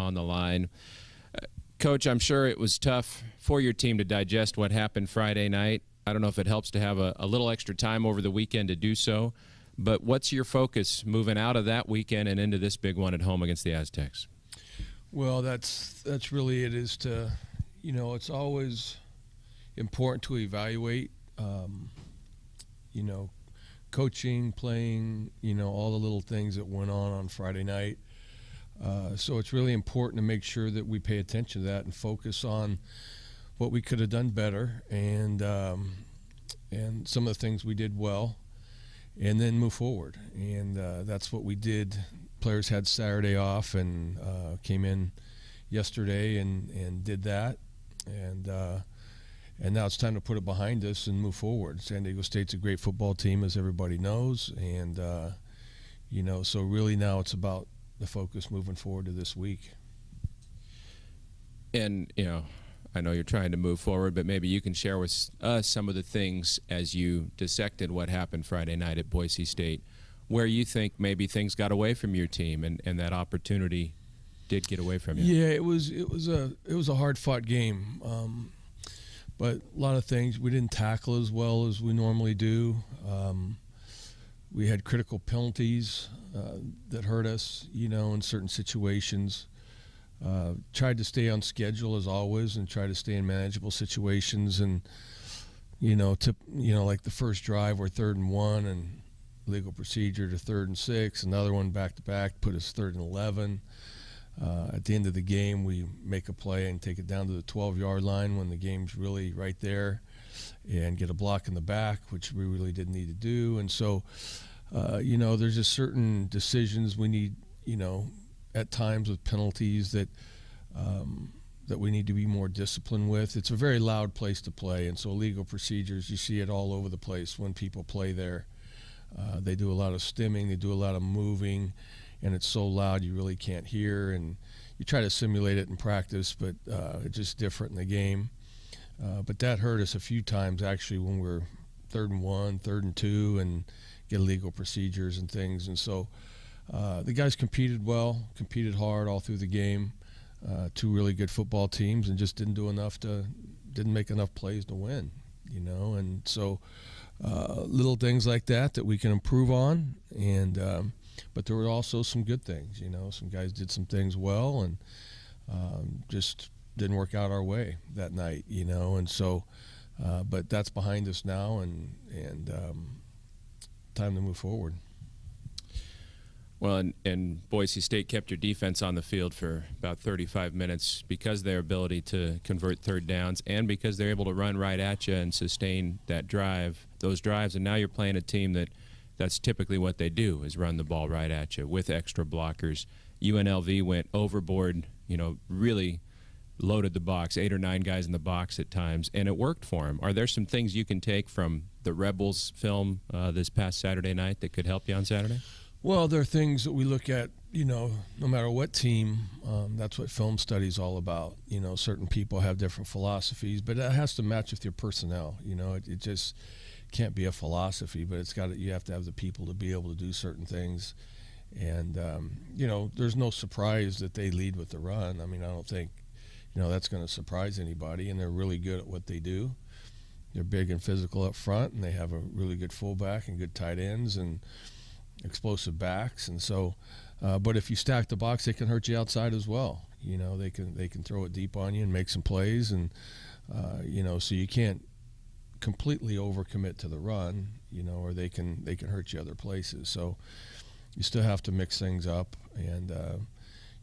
on the line. Coach, I'm sure it was tough for your team to digest what happened Friday night. I don't know if it helps to have a little extra time over the weekend to do so, but what's your focus moving out of that weekend and into this big one at home against the Aztecs? Well, that's really it, is to, it's always important to evaluate, coaching, playing, all the little things that went on Friday night. So it's really important to make sure that we pay attention to that and focus on what we could have done better and some of the things we did well, and then move forward. And that's what we did. Players had Saturday off and came in yesterday and did that. And now it's time to put it behind us and move forward. San Diego State's a great football team, as everybody knows. And, so really now it's about the focus moving forward to this week. And, I know you're trying to move forward, but maybe you can share with us some of the things as you dissected what happened Friday night at Boise State, where you think maybe things got away from your team and that opportunity did get away from you. Yeah, it was a hard-fought game, but a lot of things. We didn't tackle as well as we normally do. We had critical penalties that hurt us, in certain situations. Tried to stay on schedule as always and try to stay in manageable situations. And, like the first drive, we're 3rd and 1 and legal procedure to 3rd and 6. Another one back-to-back put us 3rd and 11. At the end of the game, we make a play and take it down to the 12-yard line when the game's really right there and get a block in the back, which we really didn't need to do. And so, there's just certain decisions we need, at times with penalties that we need to be more disciplined with. It's a very loud place to play, and so legal procedures, you see it all over the place when people play there. They do a lot of stimming, they do a lot of moving, and it's so loud you really can't hear. And you try to simulate it in practice, but it's just different in the game. But that hurt us a few times actually when we were 3rd and 1, 3rd and 2, and get legal procedures and things. And so the guys competed well, competed hard all through the game. Two really good football teams, and just didn't make enough plays to win, And so little things like that we can improve on. And but there were also some good things, Some guys did some things well, and just didn't work out our way that night, And so, but that's behind us now, and time to move forward. Well, and Boise State kept your defense on the field for about 35 minutes because of their ability to convert 3rd downs and because they're able to run right at you and sustain those drives. And now you're playing a team that's typically what they do, is run the ball right at you with extra blockers. UNLV went overboard, really loaded the box, 8 or 9 guys in the box at times, and it worked for them. Are there some things you can take from the Rebels film this past Saturday night that could help you on Saturday? Well, there are things that we look at, no matter what team. That's what film study is all about. Certain people have different philosophies, but that has to match with your personnel. It just can't be a philosophy, but you have to have the people to be able to do certain things. And, there's no surprise that they lead with the run. I don't think, that's going to surprise anybody, and they're really good at what they do. They're big and physical up front, and they have a really good fullback and good tight ends and explosive backs. And so, but if you stack the box, they can hurt you outside as well. They can throw it deep on you and make some plays, and so you can't completely overcommit to the run, or they can hurt you other places. So you still have to mix things up, and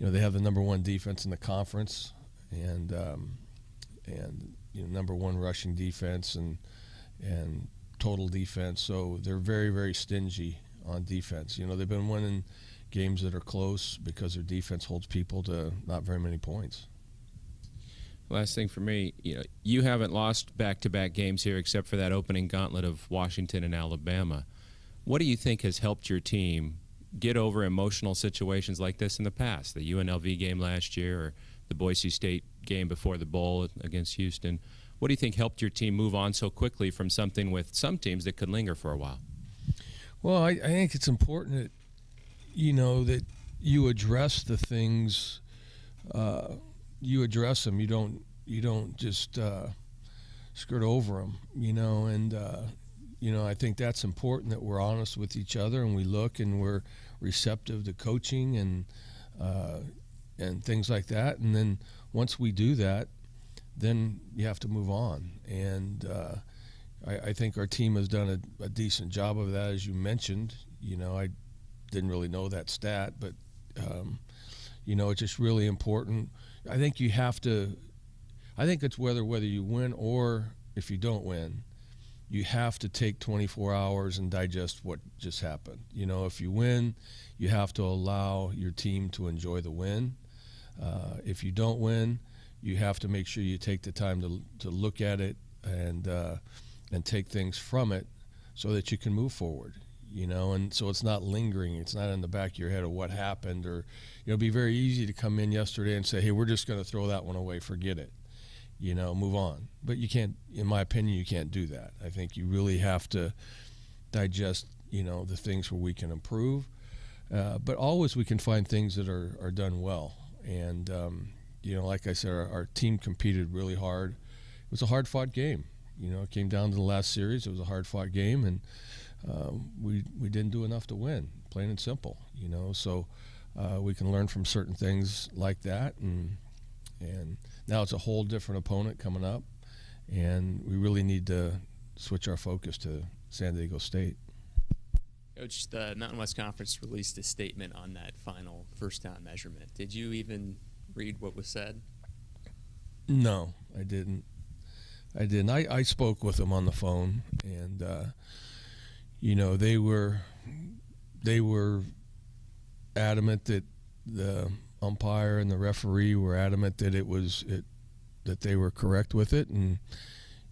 they have the #1 defense in the conference, and #1 rushing defense and total defense. So they're very, very stingy on defense. They've been winning games that are close because their defense holds people to not very many points. Last thing for me, you haven't lost back-to-back games here except for that opening gauntlet of Washington and Alabama. What do you think has helped your team get over emotional situations like this in the past? The UNLV game last year, or the Boise State game before the bowl against Houston. What do you think helped your team move on so quickly from something with some teams that could linger for a while? Well, I think it's important that, that you address the things you address them. You don't just skirt over them, and I think that's important, that we're honest with each other and we look and we're receptive to coaching and things like that. And then once we do that, then you have to move on. And I think our team has done a decent job of that, as you mentioned. I didn't really know that stat, but it's just really important. I think you have to. I think it's whether you win or if you don't win, you have to take 24 hours and digest what just happened. If you win, you have to allow your team to enjoy the win. If you don't win, you have to make sure you take the time to look at it and take things from it so that you can move forward. And so it's not lingering. It's not in the back of your head of what happened. Or it'd be very easy to come in yesterday and say, hey, we're just going to throw that one away, forget it, move on. But you can't, in my opinion, you can't do that. I think you really have to digest, the things where we can improve. But always we can find things that are done well. And, like I said, our team competed really hard. It was a hard-fought game. It came down to the last series. It was a hard-fought game, and we didn't do enough to win, plain and simple. So we can learn from certain things like that, and now it's a whole different opponent coming up, and we really need to switch our focus to San Diego State. Coach, the Mountain West Conference released a statement on that final first down measurement. Did you even read what was said? No, I didn't. I spoke with them on the phone, and they were adamant that the umpire and the referee were adamant that that they were correct with it, and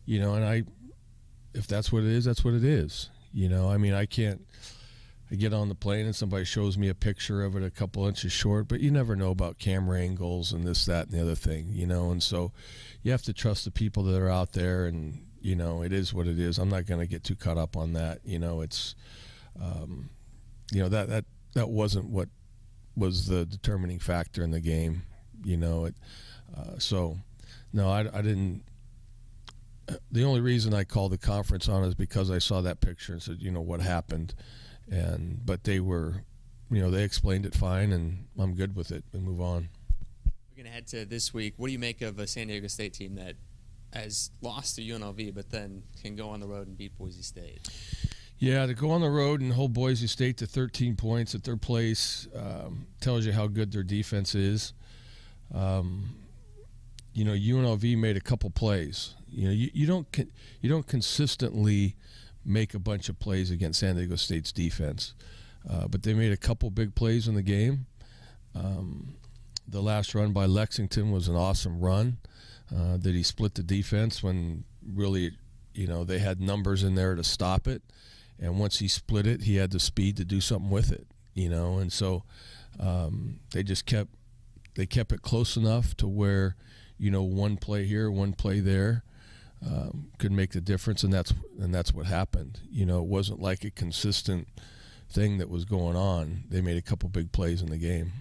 if that's what it is, that's what it is. I get on the plane and somebody shows me a picture of it a couple inches short, but you never know about camera angles and this, that, and the other thing, and so you have to trust the people that are out there, and it is what it is. I'm not going to get too caught up on that. It's that wasn't what was the determining factor in the game. So no, I didn't. The only reason I called the conference on is because I saw that picture and said, what happened. But they were, they explained it fine, and I'm good with it. We move on. We're going to head to this week. What do you make of a San Diego State team that has lost to UNLV, but then can go on the road and beat Boise State? Yeah, to go on the road and hold Boise State to 13 points at their place tells you how good their defense is. UNLV made a couple plays. You don't consistently make a bunch of plays against San Diego State's defense. But they made a couple big plays in the game. The last run by Lexington was an awesome run that he split the defense when really, they had numbers in there to stop it. And once he split it, he had the speed to do something with it, And so they just kept it close enough to where, one play here, one play there could make the difference, and that's what happened. It wasn't like a consistent thing that was going on. They made a couple big plays in the game.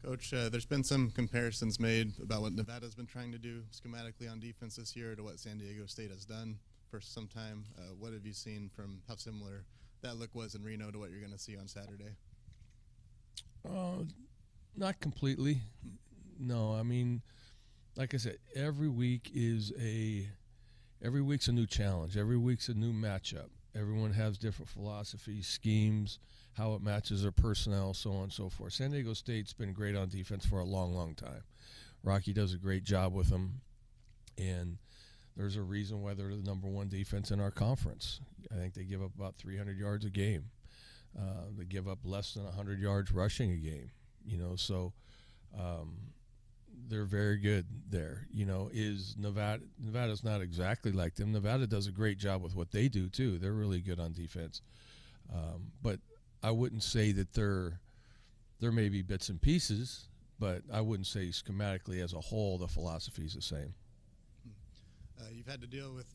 Coach, there's been some comparisons made about what Nevada's been trying to do schematically on defense this year to what San Diego State has done for some time. What have you seen from how similar that look was in Reno to what you're going to see on Saturday? Not completely. No, like I said, every week's a new challenge. Every week's a new matchup. Everyone has different philosophies, schemes, how it matches their personnel, so on and so forth. San Diego State's been great on defense for a long, long time. Rocky does a great job with them, and there's a reason why they're the number one defense in our conference. I think they give up about 300 yards a game. They give up less than 100 yards rushing a game. So they're very good there. Is Nevada's not exactly like them. Nevada does a great job with what they do too. They're really good on defense. But I wouldn't say that there may be bits and pieces, but I wouldn't say schematically as a whole the philosophy is the same. You've had to deal with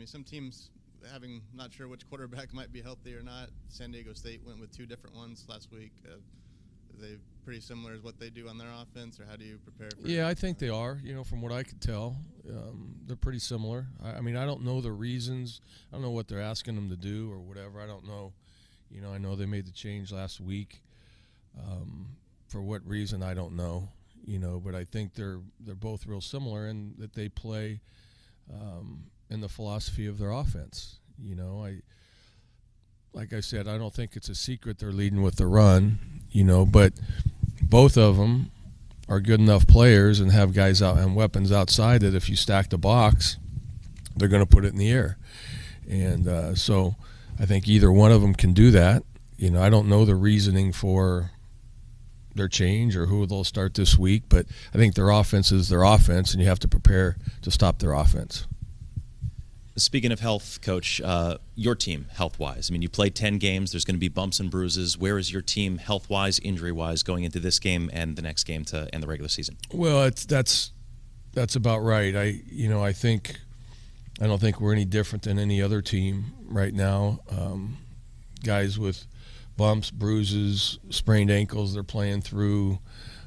some teams not sure which quarterback might be healthy or not. San Diego State went with two different ones last week. They've pretty similar as what they do on their offense, or how do you prepare for Yeah, I think they are. From what I could tell, they're pretty similar. I mean, I don't know the reasons. I don't know what they're asking them to do or whatever. I don't know. I know they made the change last week. For what reason, I don't know. But I think they're both real similar in that they play in the philosophy of their offense. Like I said, I don't think it's a secret they're leading with the run, but both of them are good enough players and have guys out and weapons outside that if you stack the box, they're going to put it in the air. And so I think either one of them can do that. I don't know the reasoning for their change or who they'll start this week, but I think their offense is their offense, and you have to prepare to stop their offense. Speaking of health, Coach, your team health-wise, I mean, you played 10 games. There's going to be bumps and bruises. Where is your team health-wise, injury-wise, going into this game and the next game to end the regular season? Well, that's about right. I don't think we're any different than any other team right now. Guys with bumps, bruises, sprained ankles, they're playing through.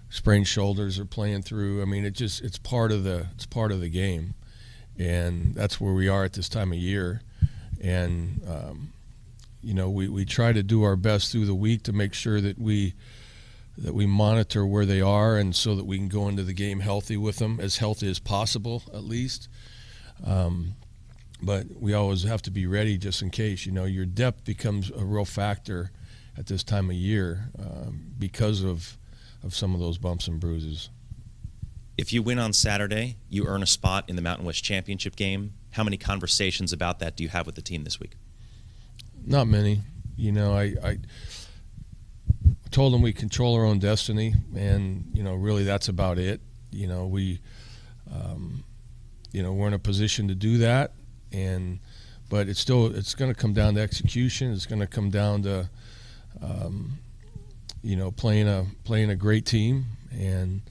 Sprained shoulders are playing through. I mean, it's part of the game. And that's where we are at this time of year. And, we try to do our best through the week to make sure that we monitor where they are, and so that we can go into the game healthy with them, as healthy as possible at least. But we always have to be ready just in case. Your depth becomes a real factor at this time of year because of some of those bumps and bruises. If you win on Saturday, you earn a spot in the Mountain West Championship game. How many conversations about that do you have with the team this week? Not many. I told them we control our own destiny, and really that's about it. We're in a position to do that, but it's going to come down to execution. It's going to come down to playing a great team, and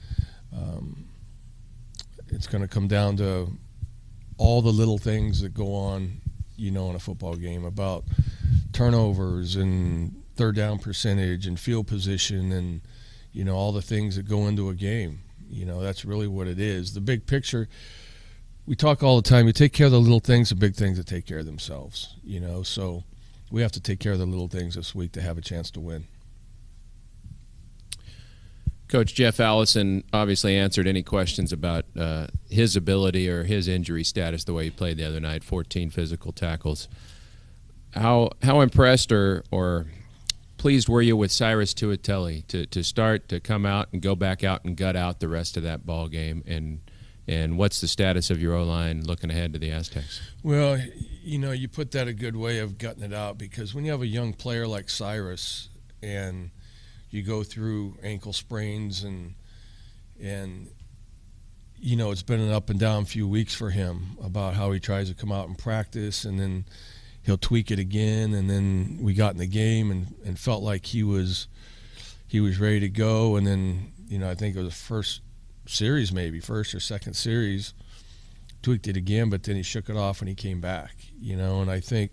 it's going to come down to all the little things that go on, in a football game, about turnovers and third down percentage and field position and, all the things that go into a game. That's really what it is. The big picture, we talk all the time, you take care of the little things, the big things that take care of themselves, So we have to take care of the little things this week to have a chance to win. Coach Jeff Allison obviously answered any questions about his ability or his injury status the way he played the other night, 14 physical tackles. How impressed or pleased were you with Cyrus Tuatele to start, to come out and go back out and gut out the rest of that ball game? And what's the status of your O-line looking ahead to the Aztecs? Well, you put that a good way of gutting it out, because when you have a young player like Cyrus and you go through ankle sprains and it's been an up and down few weeks for him about how he tries to come out and practice, and then he'll tweak it again, and then we got in the game and felt like he was ready to go, and then I think it was the first or second series, tweaked it again, but then he shook it off and he came back, and I think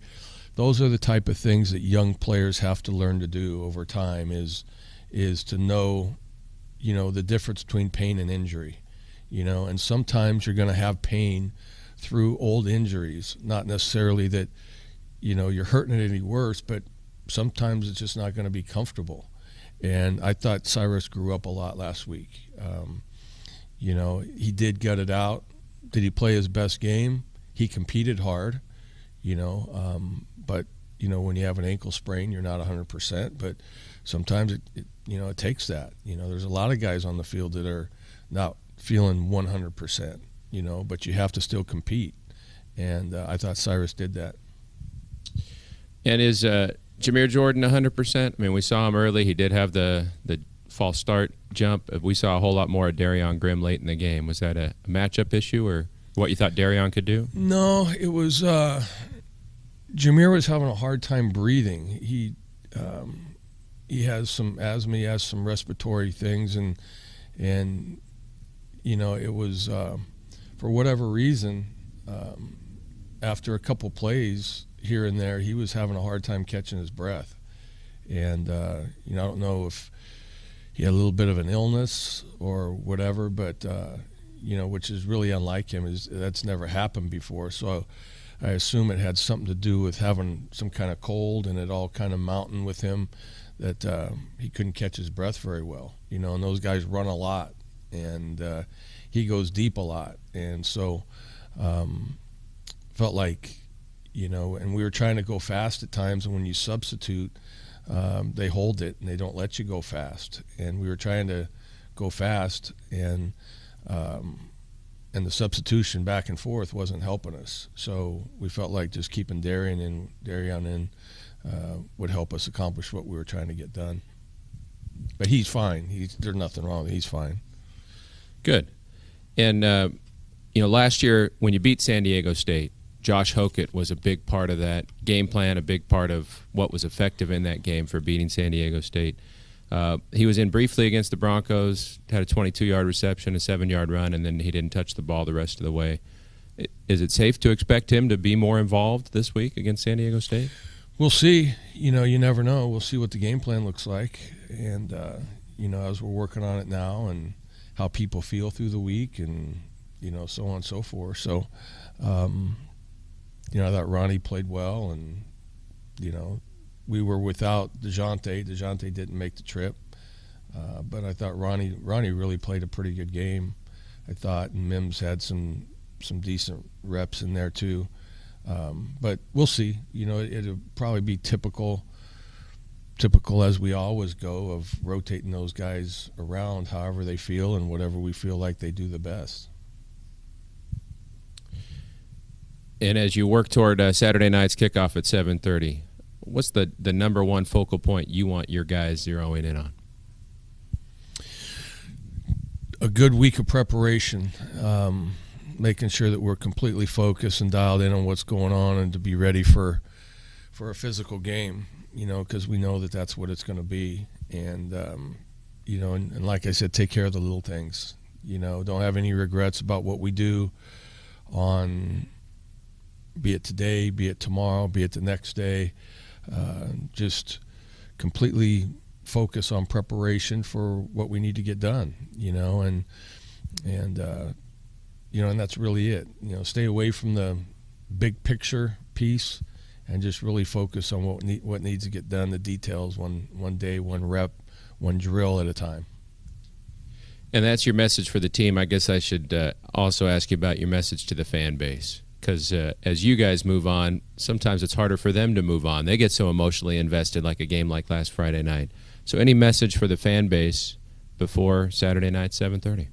those are the type of things that young players have to learn to do over time, is to know, the difference between pain and injury, and sometimes you're going to have pain through old injuries, not necessarily that, you're hurting it any worse, but sometimes it's just not going to be comfortable. And I thought Cyrus grew up a lot last week. He did gut it out. Did he play his best game? He competed hard, but when you have an ankle sprain, you're not 100%, but sometimes it takes that. There's a lot of guys on the field that are not feeling 100%, but you have to still compete. And I thought Cyrus did that. And is Jameer Jordan 100%? I mean, we saw him early. He did have the false start jump. We saw a whole lot more of Darion Grimm late in the game. Was that a matchup issue, or what you thought Darion could do? No, it was Jameer was having a hard time breathing. He has some asthma, he has some respiratory things, and it was for whatever reason, after a couple plays here and there, he was having a hard time catching his breath. And I don't know if he had a little bit of an illness or whatever, but which is really unlike him. That's never happened before. So I assume it had something to do with having some kind of cold, and it all kind of mounting with him that he couldn't catch his breath very well. And those guys run a lot, and he goes deep a lot, and so felt like, and we were trying to go fast at times, and when you substitute, they hold it and they don't let you go fast, and we were trying to go fast, and the substitution back and forth wasn't helping us. So we felt like just keeping Darian in would help us accomplish what we were trying to get done. But he's fine. There's nothing wrong with him. He's fine. Good. And last year when you beat San Diego State, Josh Hoch was a big part of that game plan, a big part of what was effective in that game for beating San Diego State. He was in briefly against the Broncos, had a 22-yard reception, a 7-yard run, and then he didn't touch the ball the rest of the way. Is it safe to expect him to be more involved this week against San Diego State? We'll see. You never know. We'll see what the game plan looks like, and as we're working on it now, and how people feel through the week, and so on and so forth. So, I thought Ronnie played well, and we were without DeJounte. DeJounte didn't make the trip, but I thought Ronnie really played a pretty good game. I thought, and Mims had some decent reps in there too. But we'll see. It'll probably be typical as we always go, of rotating those guys around however they feel and whatever we feel like they do the best. And as you work toward Saturday night's kickoff at 7:30, what's the number one focal point you want your guys zeroing in on? A good week of preparation, making sure that we're completely focused and dialed in on what's going on, and to be ready for a physical game, because we know that that's what it's going to be. And, and like I said, take care of the little things. Don't have any regrets about what we do on, be it today, be it tomorrow, be it the next day. Just completely focus on preparation for what we need to get done, and that's really it. Stay away from the big picture piece and just really focus on what needs to get done, the details, one day, one rep, one drill at a time. And that's your message for the team. I guess I should also ask you about your message to the fan base, because as you guys move on, sometimes it's harder for them to move on. They get so emotionally invested, like a game like last Friday night. So any message for the fan base before Saturday night, 7:30?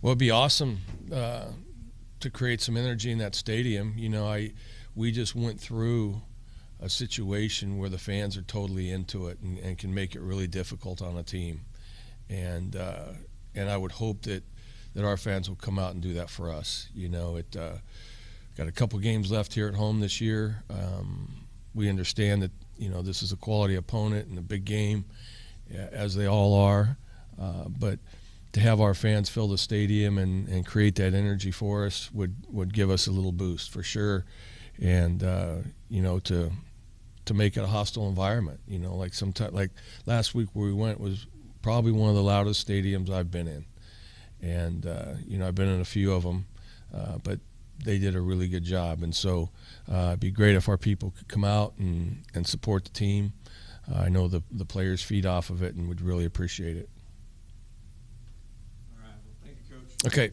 Well, it'd be awesome to create some energy in that stadium. We just went through a situation where the fans are totally into it and can make it really difficult on a team. And I would hope that our fans will come out and do that for us. Got a couple games left here at home this year. We understand that this is a quality opponent and a big game, as they all are. But to have our fans fill the stadium and create that energy for us would give us a little boost for sure. And to make it a hostile environment. Like last week where we went was probably one of the loudest stadiums I've been in. And I've been in a few of them, but they did a really good job. And so it'd be great if our people could come out and support the team. I know the players feed off of it and would really appreciate it. All right. Well, thank you, Coach. Okay.